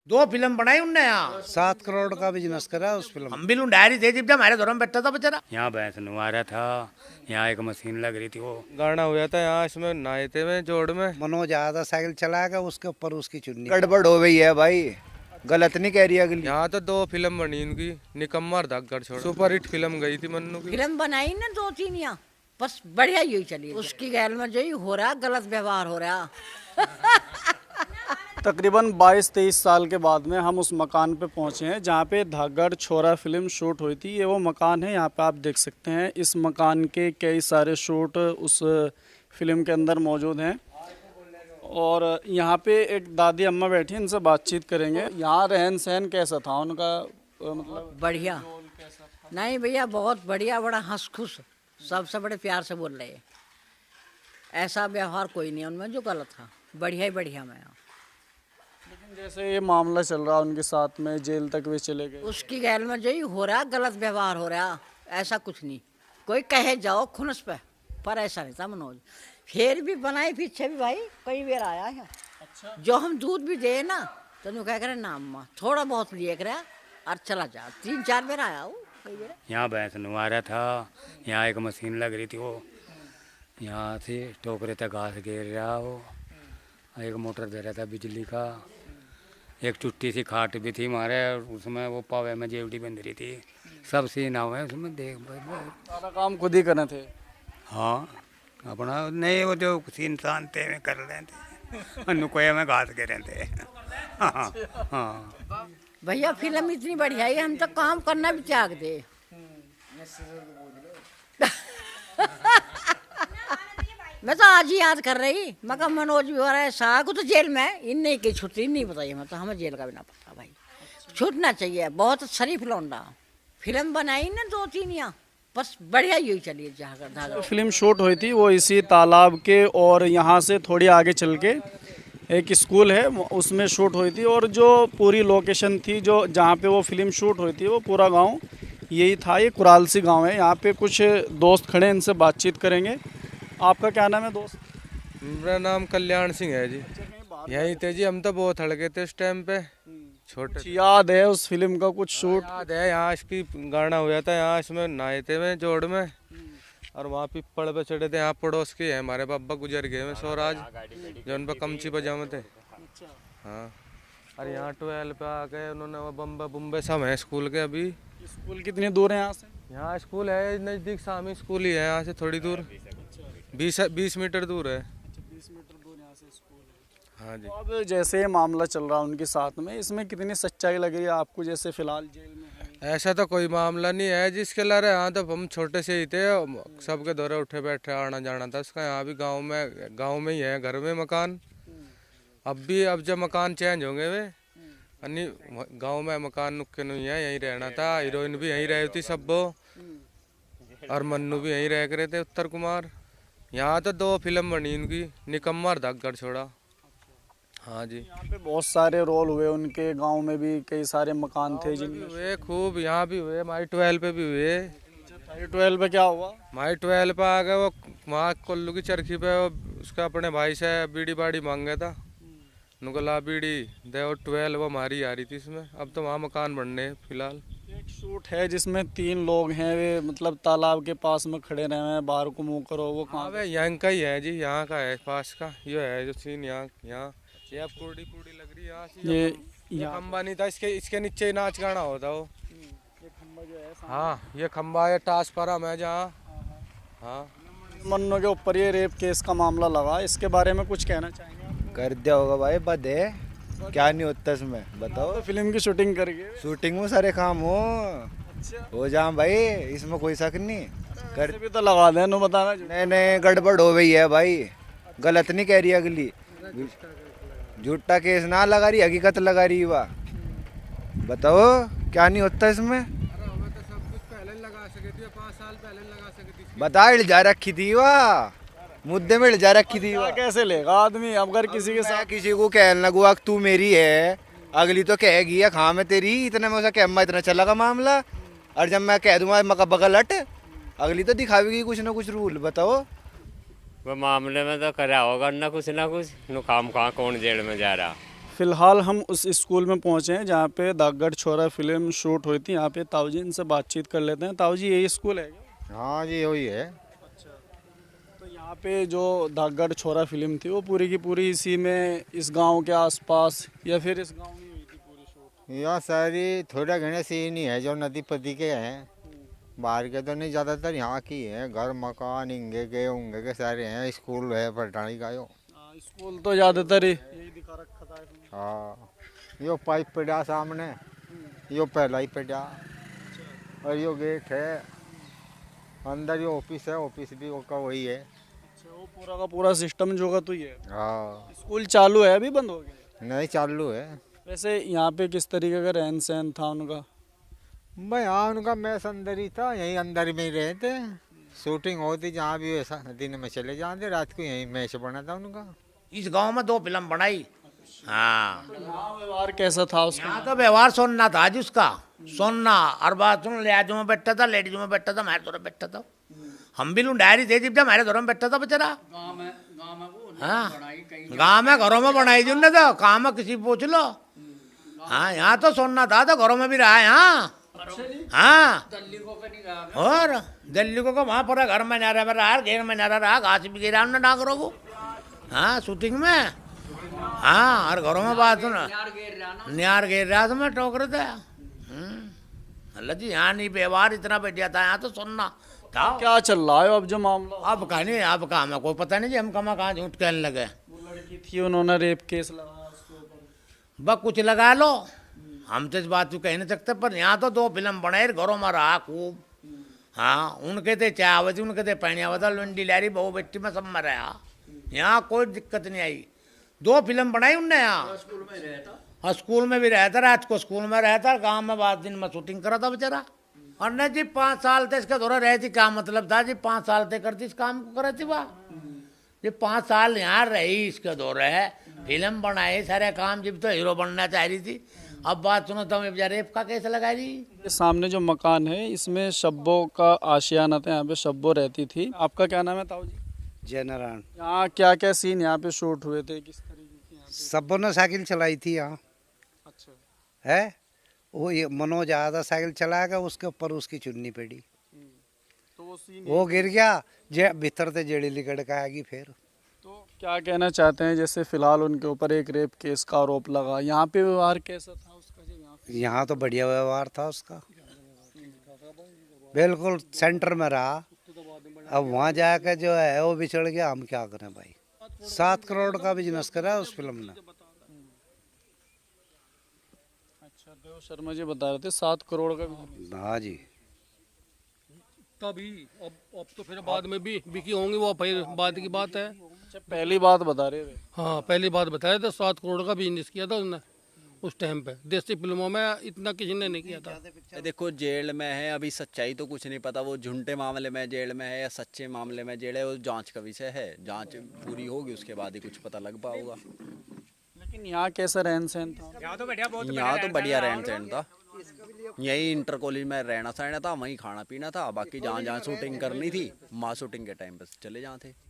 2 film बनाई उनने यहाँ। 7 करोड़ का बिजनेस करा उस फिल्म। हम भी लुंडारी थे जब हमारे घर में बैठा था बेचारा। यहाँ भैंस नुआ रहा था, यहाँ एक मशीन लग रही थी, वो गाना हुआ था यहाँ, इसमें नहाए थे में जोड़ में। मनोज ज्यादा साइकिल चलाएगा, उसके ऊपर उसकी चुन्नी गड़बड़ हो गई है भाई, गलत नहीं कह रही अगली। यहाँ तो 2 फिल्म बनी इनकी, निकम्मा और धागड़ छोड़। सुपर हिट फिल्म गई थी मन्नू की। फिल्म बनाई ना 2-3 यहाँ, बस बढ़िया यही चली। उसकी गैल में जो ही हो रहा, गलत व्यवहार हो रहा। तकरीबन 22-23 साल के बाद में हम उस मकान पे पहुंचे हैं जहां पे धागड़ छोरा फिल्म शूट हुई थी। ये वो मकान है, यहाँ पे आप देख सकते हैं। इस मकान के कई सारे शूट उस फिल्म के अंदर मौजूद हैं। और यहाँ पे एक दादी अम्मा बैठी, इनसे बातचीत करेंगे। यहाँ रहन सहन कैसा था उनका, मतलब बढ़िया नहीं भैया, बहुत बढ़िया, बड़ा हंस खुश, सबसे बड़े प्यार से बोल रहे। ऐसा व्यवहार कोई नहीं उनमें जो गलत था, बढ़िया ही बढ़िया में। लेकिन जैसे ये मामला चल रहा उनके साथ में, जेल तक भी चले गए। उसकी गैल में जो ही हो रहा, गलत व्यवहार हो रहा, ऐसा कुछ नहीं। कोई कहे जाओ खुनस पे, पर ऐसा नहीं था मनोज। फिर भी बनाए पीछे भी भाई कई बार आया है। अच्छा। जो हम दूध भी दे ना तो नु कह करे ना अम्मा थोड़ा बहुत लिए कर और चला जा, 3-4 बार आया हूँ कई बार। यहाँ भैंस नुआ रहा था, यहाँ एक मशीन लग रही थी, वो यहाँ से टोकरे तक घास घेर रहा हो, एक मोटर दे रहा था बिजली का, एक चुट्टी सी खाट भी थी हमारे, उसमें वो पावे में जेवड़ी बंध रही थी। सब सीन हुए उसमें, देख सारा काम खुद ही करने थे। हाँ अपना नहीं, वो जो इंसान थे वे कर लेते, नुकोया में घास घेरे थे। हाँ हाँ भैया फिल्म इतनी बढ़िया है, हम तो काम करना भी त्याग दे। मैं तो आज ही याद कर रही, मैं कहा मनोज भी हो रहा है साहब तो जेल में, इन नहीं की छुट्टी नहीं बताई, मैं तो हमें जेल का भी ना पता भाई। छूटना चाहिए, बहुत शरीफ लौंडा। फिल्म बनाई ना 2-3 यहाँ, बस बढ़िया यही चलिए। जहाँ फिल्म शूट हुई थी वो इसी तालाब के, और यहाँ से थोड़ी आगे चल के एक स्कूल है उसमें शूट हुई थी। और जो पूरी लोकेशन थी जो जहाँ पे वो फिल्म शूट हुई थी, वो पूरा गांव यही था। ये कुरालसी गांव है। यहाँ पे कुछ दोस्त खड़े हैं, इनसे बातचीत करेंगे। आपका क्या नाम है दोस्त? मेरा नाम कल्याण सिंह है जी। यहीं थे जी, हम तो बहुत हड़के थे उस टाइम पे, छोटे। याद है उस फिल्म का कुछ शूट? याद है, यहाँ इसकी गाना हुआ था यहाँ, इसमें नहाए थे में जोड़ में, और वहाँ पिपड़ पे चढ़े थे। यहाँ पड़ोस के हैं हमारे पापा, गुजर गए में स्वराज, जो उन पर कमची बजामे थे। हाँ, और यहाँ 12 पे आ गए उन्होंने, वो बम्बे बुम्बे सब है स्कूल के। अभी स्कूल कितनी दूर है यहाँ से? यहाँ स्कूल है नज़दीक, सामी स्कूल ही है यहाँ से थोड़ी दूर, 20 मीटर दूर है। 20 मीटर दूर यहाँ से स्कूल है। हाँ जी। तो अब जैसे ये मामला चल रहा है उनके साथ में, इसमें कितनी सच्चाई लग रही है आपको? जैसे फिलहाल जेल में है। ऐसा तो कोई मामला नहीं है जिसके लारे, यहाँ तो हम छोटे से ही थे, सबके दौरे उठे बैठे आना जाना था उसका। यहाँ भी गांव में ही है, घर में मकान। अब जब मकान चेंज होंगे वे, गांव में मकान नुक्के नहीं है, यहीं रहना था। हीरोइन भी यहीं रही थी सब्बो, और मन्नू भी यहीं रह करे थे, उत्तर कुमार। यहाँ तो 2 फिल्म बनी इनकी, निकम्मा और धागड़ छोड़ा। हाँ जी। यहाँ पे बहुत सारे रोल हुए उनके, गांव में भी कई सारे मकान थे जिनमें हुए खूब, यहाँ भी हुए, माई 12 पे भी हुए। 12 पे क्या हुआ? माई 12 पे आ गए वो, वहाँ कोल्लू की चरखी पे वो उसका अपने भाई से बीड़ी बाड़ी मांगा था, नुकला बीड़ी दे, वो 12 वो मारी आ रही थी इसमें। अब तो वहाँ मकान बनने फिलहाल। एक शूट है जिसमें 3 लोग हैं, वे मतलब तालाब के पास में खड़े रहे हैं, बाहर को मुँह करो। वो कहाँ? हाँ यहाँ का ही है जी, यहाँ का है पास का, ये है जो सीन यहाँ। ये अब पूरी लग रही है यहाँ से। ये खम्बा नहीं था, इसके नीचे नाच गाना होता वो। ये खम्बा जो है, हाँ ये खम्बा है, ट्रांसफार्मर है जहाँ। हाँ, मन्नू के ऊपर ये रेप केस का मामला लगा, इसके बारे में कुछ कहना चाहेंगे? कर दिया होगा भाई, बद है क्या नहीं होता इसमें, बताओ। तो फिल्म की शूटिंग करके, शूटिंग में सारे काम हो जाए भाई, इसमें कोई शक नहीं। कर भी तो लगा दें, नो बताना। नहीं गड़बड़ हो गई है भाई, गलत नहीं कह रही अगली। झूठा केस ना लगा रही, हकीकत लगा रही। वाह बताओ क्या नहीं होता इसमें। बता इल्जा रखी थी, वाह मुद्दे में इल्जा रखी थी। कैसे लेगा आदमी? अब अगर किसी के साथ किसी को कहने लगूंगा तू मेरी है, अगली तो कहेगी या खां मैं तेरी, इतना में उसका कह इतना चला का मामला। और जब मैं कह दूंगा मका बगल हट, अगली तो दिखावेगी कुछ ना कुछ रूल। बताओ वो मामले में तो करा होगा ना कुछ, नु काम कहाँ कौन जेल में जा रहा। फिलहाल हम उस स्कूल में पहुंचे हैं जहाँ पे दागड़ छोरा फिल्म शूट हुई थी। यहाँ पे ताऊ जी इनसे बातचीत कर लेते हैं। ताऊ जी यही स्कूल है क्या? हाँ जी वही है। तो यहाँ पे जो दागड़ छोरा फिल्म थी वो पूरी की पूरी इसी में, इस गांव के आसपास, या फिर इस गांव में हुई थी पूरी शूट? यहाँ सारी थोड़ा घने सीन ही है जो नदी पदी के हैं, बाहर के तो नहीं, ज़्यादातर यहाँ की है। घर मकान इंगे के सारे हैं। स्कूल है पटानी का यो। स्कूल तो ज़्यादातर यही दिखा रखा था इसमें। हाँ यो पाइप पड़ा सामने, यो पहला ही पड़ा, और यो गेट है। अंदर यो ऑफिस है, ऑफिस भी वो का वही है। अच्छा, वो पूरा का पूरा सिस्टम जो का तो ये है। हाँ स्कूल चालू है अभी बंद हो गया? नहीं चालू है। वैसे यहाँ पे किस तरीके का रहन सहन था उनका? भाई हाँ उनका मैच अंदर ही था, यहीं अंदर में ही रहे थे। शूटिंग होती जहाँ भी वैसा, दिन में चले जाते, रात को यहीं मैच बना था उनका। इस गांव में 2 फिल्म बनाई। हाँ, यहाँ व्यवहार कैसा था उसका? यहाँ तो व्यवहार सुनना था जी उसका, सुनना। और बात सुन, लिहाजों में बैठा था, लेडीजों में बैठा था, हमारे दौर में बैठा था। हम भी लूँ डायरी दे जब हमारे दौर में बैठा था बेचारा। हाँ, गाँव में घरों में बनाई जी उनने तो, काम में किसी पूछ लो। हाँ, यहाँ तो सुनना था तो घरों में भी रहा है। हाँ, और दिल्ली को वहाँ पर घर में ना रहा, घेर में ना रहा, घास भी गिरा उन्होंने डाकरों को। हाँ, शूटिंग में। हाँ, और घरों में बात सुना, नियार घेर रहा तो मैं टोक रहे थे। अल्लाह जी, यहाँ नहीं व्यवहार इतना बढ़िया था, यहाँ तो सुनना था। क्या चल रहा है अब जो मामला? अब कहा नहीं, अब कहा हमें कोई पता नहीं जी, हम कहाँ झूठ कहने लगे। वो लड़की थी, उन्होंने रेप केस लगाया उसके ऊपर। बस कुछ लगा लो, हम तो इस बात को कह नहीं सकते। पर यहाँ तो 2 फिल्म बनाए, घरों में रहा खूब। हाँ, उनके थे चाय आवती, उनके थे पानी आवता, लुंडी लहरी बहू बेटी में सब में रहा। यहाँ कोई दिक्कत नहीं आई। 2 फिल्म बनाई उनने यहाँ। हाँ, स्कूल में भी रहता, रात को स्कूल में रहता, गांव में बाद दिन में शूटिंग करा था बेचारा। और नहीं जी, 5 साल थे इसका दौरा रहती, क्या मतलब था जी? 5 साल थे करती इस काम को करती वाह जी। 5 साल यहाँ रही, इसके दौरे है, फिल्म बनाई, सारे काम। जब तो हीरो बनना चाह रही थी। अब बात सुनो, तुम रेप का केस लगा रही। ये सामने जो मकान है इसमें शब्बों का आशियाना था, यहाँ पे शब्बो रहती थी। आपका क्या नाम है ताऊ जी? जय नारायण। यहाँ क्या क्या सीन यहाँ पे शूट हुए थे, किस तरीके की? सबों ने साइकिल चलाई थी यहाँ। अच्छा, है वो ये मनोज आया था, साइकिल चलाएगा, उसके ऊपर उसकी चुन्नी पड़ी, तो वो सीन वो गिर गया, भीतर से जेड़ी लिकड़ के आएगी। फिर तो क्या कहना चाहते हैं? जैसे फिलहाल उनके ऊपर एक रेप केस का आरोप लगा, यहाँ पे व्यवहार कैसा था उसका जी? यहाँ तो बढ़िया व्यवहार था उसका, बिल्कुल सेंटर में रहा। अब वहाँ जाकर जो है वो बिछड़ गया, हम क्या करें भाई। 7 करोड़ का बिजनेस करा उस फिल्म ने। अच्छा, देव शर्मा जी बता रहे थे 7 करोड़ का भी। हाँ जी, तभी अब तो फिर बाद में भी बिकी होंगी, वो फिर बाद की बात है। अच्छा, पहली बात बता रहे थे। हाँ, पहली बात बताया था, 7 करोड़ का बिजनेस किया था उसने उस टाइम पे। देसी फिल्मों में इतना किसी ने नहीं किया था। देखो जेल में है, अभी सच्चाई तो कुछ नहीं पता, वो झूठे मामले में जेल में है या सच्चे मामले में जेल है, वो जांच का विषय है। जांच पूरी होगी उसके बाद ही कुछ पता लग पाऊंगा। लेकिन यहाँ कैसा रहन सहन था? यहाँ तो बढ़िया रहन सहन था। यही इंटर कॉलेज में रहना सहना था, वहीं खाना पीना था। बाकी जहाँ जहाँ शूटिंग करनी थी, माँ शूटिंग के टाइम पे चले जाते थे।